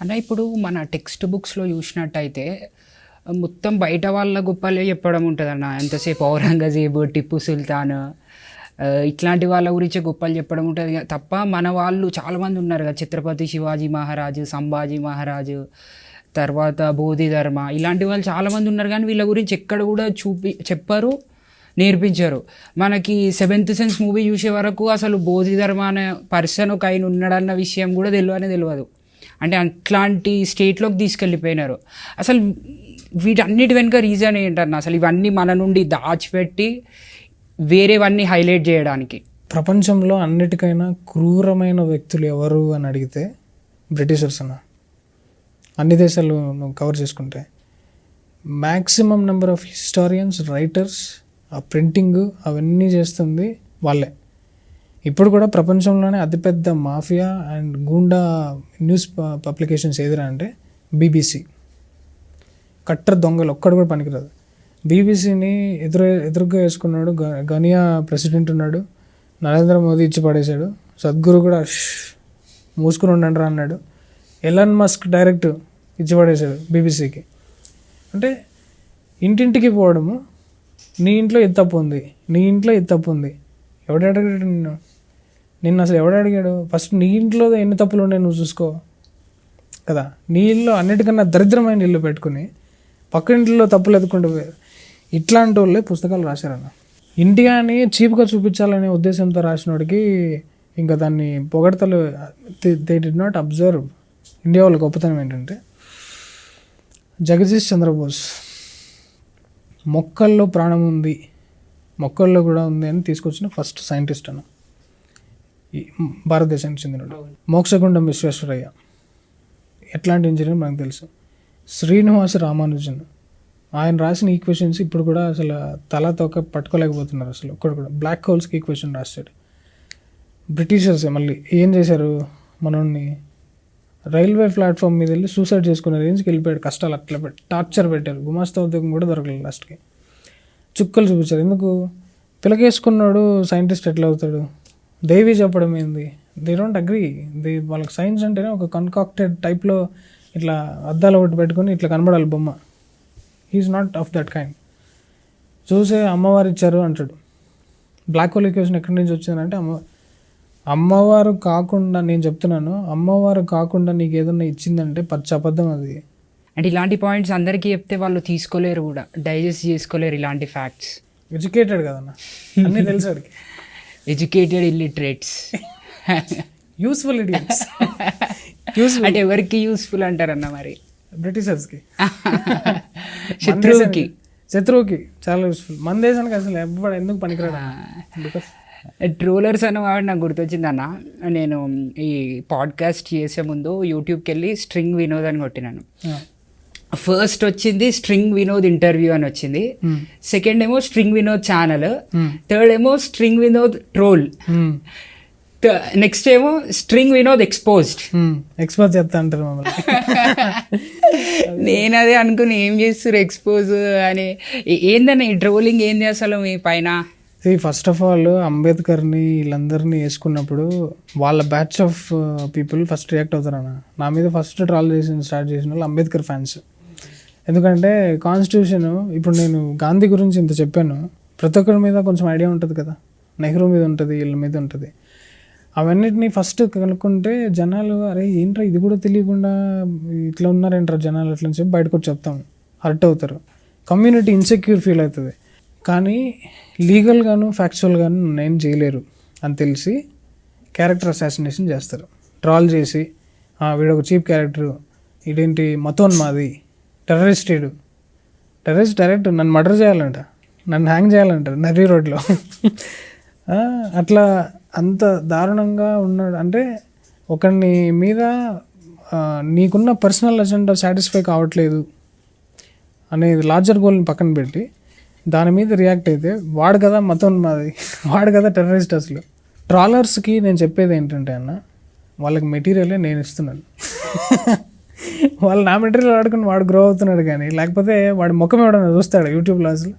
అన్న ఇప్పుడు మన టెక్స్ట్ బుక్స్లో చూసినట్టయితే మొత్తం బయట వాళ్ళ గొప్పలే చెప్పడం ఉంటుంది అన్న. ఎంతసేపు ఔరంగజేబు, టిప్పు సుల్తాన్ ఇట్లాంటి వాళ్ళ గురించి గొప్పలు చెప్పడం ఉంటుంది తప్ప మన వాళ్ళు చాలామంది ఉన్నారు కదా, ఛత్రపతి శివాజీ మహారాజు, సంభాజీ మహారాజు, తర్వాత బోధిధర్మ, ఇలాంటి వాళ్ళు చాలామంది ఉన్నారు. కానీ వీళ్ళ గురించి ఎక్కడ కూడా చెప్పరు, నేర్పించారు. మనకి సెవెంత్ సెన్స్ మూవీ చూసే వరకు అసలు బోధిధర్మ అనే పర్సన్ ఒక ఆయన ఉన్నాడన్న విషయం కూడా తెలియదు. అంటే అట్లాంటి స్టేట్లోకి తీసుకెళ్ళిపోయినారు. అసలు వీటన్నిటి వెనుక రీజన్ ఏంటన్నా? అసలు ఇవన్నీ మన నుండి దాచిపెట్టి వేరేవన్నీ హైలైట్ చేయడానికి. ప్రపంచంలో అన్నిటికైనా క్రూరమైన వ్యక్తులు ఎవరు అని అడిగితే బ్రిటిషర్స్ అన్న. అన్ని దేశాలు నువ్వు కవర్ చేసుకుంటే maximum number of historians, writers, ఆ ప్రింటింగ్ అవన్నీ చేస్తుంది వాళ్ళే. ఇప్పుడు కూడా ప్రపంచంలోనే అతిపెద్ద mafia and goonda news publications ఏదిరా అంటే బీబీసీ. కట్టర్ దొంగలు ఒక్కడు కూడా పనికిరాదు. బీబీసీని ఎదురుగా వేసుకున్నాడు గనియా ప్రెసిడెంట్ ఉన్నాడు, నరేంద్ర మోదీ ఇచ్చి పడేశాడు, సద్గురు కూడా మూసుకుని ఉండండి రా అన్నాడు, ఎలాన్ మస్క్ డైరెక్ట్ ఇచ్చి పడేశాడు బీబీసీకి. అంటే ఇంటింటికి పోవడము, నీ ఇంట్లో ఇది తప్పు ఉంది, నీ ఇంట్లో ఇది తప్పు ఉంది. ఎవడు అడిగాడు నిన్ను అసలు ఎవడు అడిగాడు? ఫస్ట్ నీ ఇంట్లో ఎన్ని తప్పులు ఉన్నాయి నువ్వు చూసుకో కదా. నీ ఇల్లు అన్నిటికన్నా దరిద్రమైన ఇల్లు పెట్టుకుని పక్క ఇంట్లో తప్పులు ఎదుర్కొంటూ పోయారు. ఇట్లాంటి వాళ్ళే పుస్తకాలు రాశారన్న. ఇండియాని చీప్గా చూపించాలనే ఉద్దేశంతో రాసినోడికి ఇంకా దాన్ని పొగడతలు. They did not observe India వాళ్ళ గొప్పతనం ఏంటంటే, జగదీష్ చంద్రబోస్ మొక్కల్లో ప్రాణం ఉంది, మొక్కల్లో కూడా ఉంది అని తీసుకొచ్చిన ఫస్ట్ సైంటిస్ట్ అన్న ఈ భారతదేశానికి చెందినడు. మోక్షగుండం విశ్వేశ్వరయ్య ఎట్లాంటి ఇంజనీర్ మనకు తెలుసు. శ్రీనివాస రామానుజన్ ఆయన రాసిన ఈక్వేషన్స్ ఇప్పుడు కూడా అసలు తలతోక పట్టుకోలేకపోతున్నారు అసలు ఒక్కడు కూడా. బ్లాక్ హోల్స్కి ఈక్వేషన్ రాస్తాడు. బ్రిటిషర్సే మళ్ళీ ఏం చేశారు, మనోడిని రైల్వే ప్లాట్ఫామ్ మీద వెళ్ళి సూసైడ్ చేసుకునే రేంజ్కి వెళ్ళిపోయాడు. కష్టాలు అట్లా టార్చర్ పెట్టారు. గుమాస్తా ఉద్యోగం కూడా దొరకలేదు లాస్ట్కి. చుక్కలు చూపించారు. ఎందుకు పిలకేసుకున్నాడు సైంటిస్ట్ ఎట్లా అవుతాడు? దేవి చెప్పడం ఏంది? They don't agree. వాళ్ళకి సైన్స్ అంటేనే ఒక కన్కాక్టెడ్ టైప్లో ఇట్లా అద్దాలు ఒకటి పెట్టుకొని ఇట్లా కనబడాలి బొమ్మ. He's not of that kind. చూసే అమ్మవారు ఇచ్చారు అంటాడు. బ్లాక్ హోల్ ఈక్వేషన్ ఎక్కడి నుంచి వచ్చిందంటే అమ్మవారు కాకుండా, నేను చెప్తున్నాను, అమ్మవారు కాకుండా నీకు ఏదన్నా ఇచ్చిందంటే పచ్చి అబద్ధం అది. అంటే ఇలాంటి పాయింట్స్ అందరికీ చెప్తే వాళ్ళు తీసుకోలేరు కూడా, డైజెస్ట్ చేసుకోలేరు ఇలాంటి ఫ్యాక్ట్స్. ఎడ్యుకేటెడ్ కదన్నా, అన్నీ తెలుసు వాడికి. Educated illiterates, useful idiots. అంటే ఎవరికి యూస్ఫుల్ అంటారన్న మరి? బ్రిటిషర్స్కి, శత్రువుకి చాలా యూస్ఫుల్. మన దేశానికి అసలు ఎవ్వడు ఎందుకు పనికిరాడు. బికాస్ ట్రోలర్స్ అన్న కాబట్టి నాకు గుర్తొచ్చిందన్న, నేను ఈ పాడ్కాస్ట్ చేసే ముందు యూట్యూబ్కి వెళ్ళి స్ట్రింగ్ వినోద్ అని కొట్టినాను. ఫస్ట్ వచ్చింది స్ట్రింగ్ వినోద్ ఇంటర్వ్యూ అని వచ్చింది, సెకండ్ ఏమో స్ట్రింగ్ వినోద్ ఛానల్, థర్డ్ ఏమో స్ట్రింగ్ వినోద్ ట్రోల్, నెక్స్ట్ ఏమో స్ట్రింగ్ వినోద్ ఎక్స్పోజ్ చెప్తా అంటారు మమ్మల్ని. నేను అదే అనుకుని ఏం చేస్తారు ఎక్స్పోజ్ అని. ఏందన్న ఈ ట్రోలింగ్ ఏంది అసలు మీ పైన? ఫస్ట్ ఆఫ్ ఆల్ అంబేద్కర్ని వీళ్ళందరినీ వేసుకున్నప్పుడు వాళ్ళ batch of people first react అవుతారన్న. నా మీద ఫస్ట్ ట్రాల్ స్టార్ట్ చేసిన వాళ్ళు అంబేద్కర్ ఫ్యాన్స్. ఎందుకంటే కాన్స్టిట్యూషన్, ఇప్పుడు నేను గాంధీ గురించి ఇంత చెప్పాను, ప్రతి ఒక్కరి మీద కొంచెం ఐడియా ఉంటుంది కదా, నెహ్రూ మీద ఉంటుంది, వీళ్ళ మీద ఉంటుంది. అవన్నిటిని ఫస్ట్ కనుక్కుంటే జనాలు అరే ఏంట్రా ఇది కూడా తెలియకుండా ఇట్లా ఉన్నారేంట్రా జనాలు అట్లా అని చెప్పి బయటకు వచ్చి చెప్తాము, హర్ట్ అవుతారు, కమ్యూనిటీ ఇన్సెక్యూర్ ఫీల్ అవుతుంది. కానీ లీగల్గాను ఫ్యాక్చువల్గాను నేను చేయలేరు అని తెలిసి క్యారెక్టర్ అసాసినేషన్ చేస్తారు. ట్రాల్ చేసి వీడొక చీప్ క్యారెక్టరు, ఇదేంటి మతోన్మాది, టెర్రరిస్ట్, టెర్రరిస్ట్ డైరెక్ట్ నన్ను మర్డర్ చేయాలంట, నన్ను హ్యాంగ్ చేయాలంటారు నర్రీ రోడ్లో. అట్లా అంత దారుణంగా ఉన్నాడు. అంటే ఒకరిని మీద నీకున్న పర్సనల్ అజెండా సాటిస్ఫై కావట్లేదు అనేది లార్జర్ గోల్ని పక్కన పెట్టి దాని మీద రియాక్ట్ అయితే వాడు కదా మతోన్మాది, వాడు కదా టెర్రరిస్ట్. అసలు ట్రాలర్స్కి నేను చెప్పేది ఏంటంటే అన్న, వాళ్ళకి మెటీరియలే నేను ఇస్తున్నాను. వాళ్ళు నా మెటీరియల్ వాడుకుని వాడు గ్రో అవుతున్నాడు. కానీ లేకపోతే వాడి ముఖం ఎవడన్నా చూస్తాడు యూట్యూబ్లో? అసలు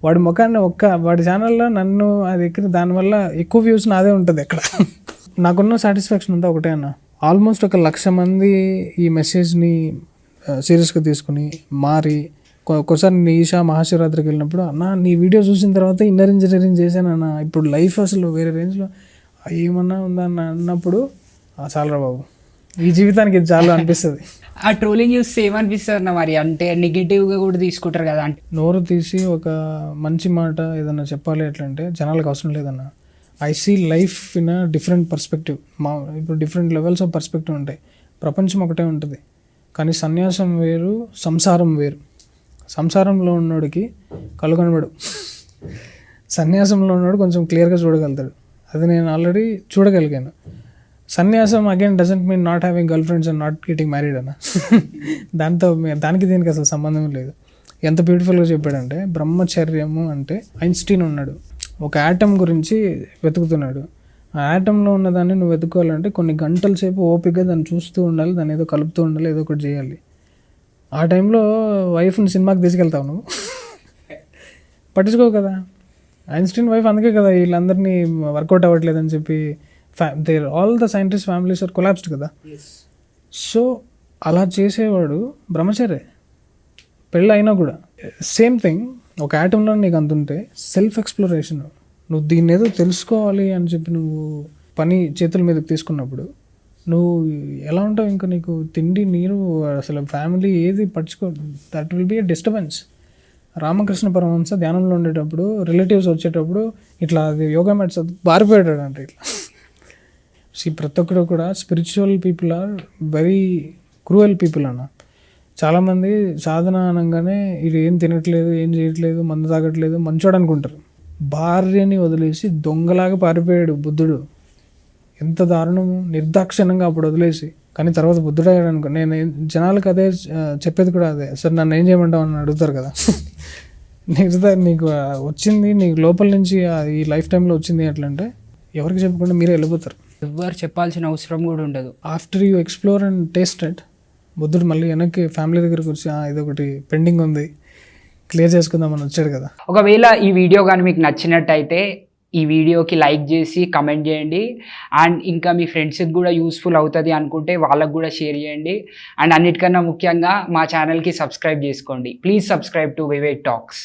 వాడి ముఖాన్ని వాడి ఛానల్లో నన్ను అది ఎక్కి దానివల్ల ఎక్కువ వ్యూస్ నాదే ఉంటుంది. ఎక్కడ నాకున్న సాటిస్ఫాక్షన్ అంతా ఒకటే అన్న, ఆల్మోస్ట్ 1,00,000 మంది ఈ మెసేజ్ని సీరియస్గా తీసుకుని మారి ఒక్కోసారి నేను ఈషా మహాశివరాత్రికి వెళ్ళినప్పుడు అన్న నీ వీడియో చూసిన తర్వాత ఇన్నర్ ఇంజనీరింగ్ చేశాను అన్న, ఇప్పుడు లైఫ్ అసలు వేరే రేంజ్లో ఏమన్నా ఉందన్న అన్నప్పుడు చాలరా బాబు, ఈ జీవితానికి ఇది చాలు అనిపిస్తుంది. ఆ ట్రోలింగ్ చూస్తే ఏమనిపిస్తుంది అన్న మరి, అంటే నెగిటివ్గా కూడా తీసుకుంటారు కదా అంటే. నోరు తీసి ఒక మంచి మాట ఏదన్నా చెప్పాలి ఎట్లంటే జనాలకు అవసరం లేదన్న. I see life in a different perspective. ఇప్పుడు డిఫరెంట్ లెవెల్స్ ఆఫ్ పర్స్పెక్టివ్ ఉంటాయి. ప్రపంచం ఒకటే ఉంటుంది, కానీ సన్యాసం వేరు, సంసారం వేరు. సంసారంలో ఉన్నోడికి కళ్ళు కనబడు, సన్యాసంలో ఉన్నోడు కొంచెం క్లియర్గా చూడగలుగుతాడు. అది నేను ఆల్రెడీ చూడగలిగాను. సన్యాసం again doesn't mean not having girl friends and not getting married అన్న. దానికి దీనికి అసలు సంబంధం లేదు. ఎంత బ్యూటిఫుల్గా చెప్పాడంటే, బ్రహ్మచర్యము అంటే ఐన్స్టీన్ ఉన్నాడు, ఒక యాటమ్ గురించి వెతుకుతున్నాడు. ఆ యాటంలో ఉన్నదాన్ని నువ్వు వెతుక్కోవాలంటే కొన్ని గంటల సేపు ఓపికగా దాన్ని చూస్తూ ఉండాలి, దాన్ని ఏదో కలుపుతూ ఉండాలి, ఏదో ఒకటి చేయాలి. ఆ టైంలో వైఫ్ని సినిమాకి తీసుకెళ్తావు నువ్వు, పట్టించుకో కదా. ఐన్స్టీన్ వైఫ్ అందుకే కదా వీళ్ళందరినీ వర్కౌట్ అవ్వట్లేదని చెప్పి all the scientist families are collapsed కదా. సో అలా చేసేవాడు బ్రహ్మచర్య. పెళ్ళి అయినా కూడా సేమ్ థింగ్. ఒక యాటంలో నీకు అంతుంటే సెల్ఫ్ ఎక్స్ప్లోరేషన్, నువ్వు దీన్ని ఏదో తెలుసుకోవాలి అని చెప్పి నువ్వు పని చేతుల మీదకి తీసుకున్నప్పుడు నువ్వు ఎలా ఉంటావు, ఇంకా నీకు తిండి నీరు అసలు ఫ్యామిలీ ఏది పట్టించుకో, that will be a disturbance. Ramakrishna Paramahamsa ధ్యానంలో ఉండేటప్పుడు రిలేటివ్స్ వచ్చేటప్పుడు ఇట్లా అది యోగా మ్యాట్స్ బారిపోయాడు అంటే ఇట్లా. ప్రతి ఒక్కరు కూడా spiritual people are very cruel people అన్న. చాలామంది సాధన అనగానే ఇది ఏం తినట్లేదు, ఏం చేయట్లేదు, మందు తాగట్లేదు, మంచోడు అనుకుంటారు. భార్యని వదిలేసి దొంగలాగా పారిపోయాడు బుద్ధుడు. ఎంత దారుణము, నిర్దాక్షిణ్యంగా అప్పుడు వదిలేసి. కానీ తర్వాత బుద్ధుడు అయ్యాడు అనుకో. నేను జనాలకు అదే చెప్పేది కూడా అదే, సార్ నన్ను ఏం చేయమంటావు అని అడుగుతారు కదా. నీకు వచ్చింది, నీకు లోపల నుంచి ఈ లైఫ్ టైంలో వచ్చింది ఎట్లంటే ఎవరికి చెప్పకుండా మీరే వెళ్ళిపోతారు. ఎవరు చెప్పాల్సిన అవసరం కూడా ఉండదు. After you explore and taste it, బుద్ధుడు మళ్ళీ వెనక్కి ఫ్యామిలీ దగ్గరకు వచ్చి ఇదొకటి పెండింగ్ ఉంది, క్లియర్ చేసుకుందామని వచ్చాడు కదా. ఒకవేళ ఈ వీడియో కానీ మీకు నచ్చినట్టయితే ఈ వీడియోకి లైక్ చేసి కమెంట్ చేయండి. అండ్ ఇంకా మీ ఫ్రెండ్స్కి కూడా యూస్ఫుల్ అవుతుంది అనుకుంటే వాళ్ళకు కూడా షేర్ చేయండి. అండ్ అన్నిటికన్నా ముఖ్యంగా మా ఛానల్కి సబ్స్క్రైబ్ చేసుకోండి. Please subscribe to Vivek talks.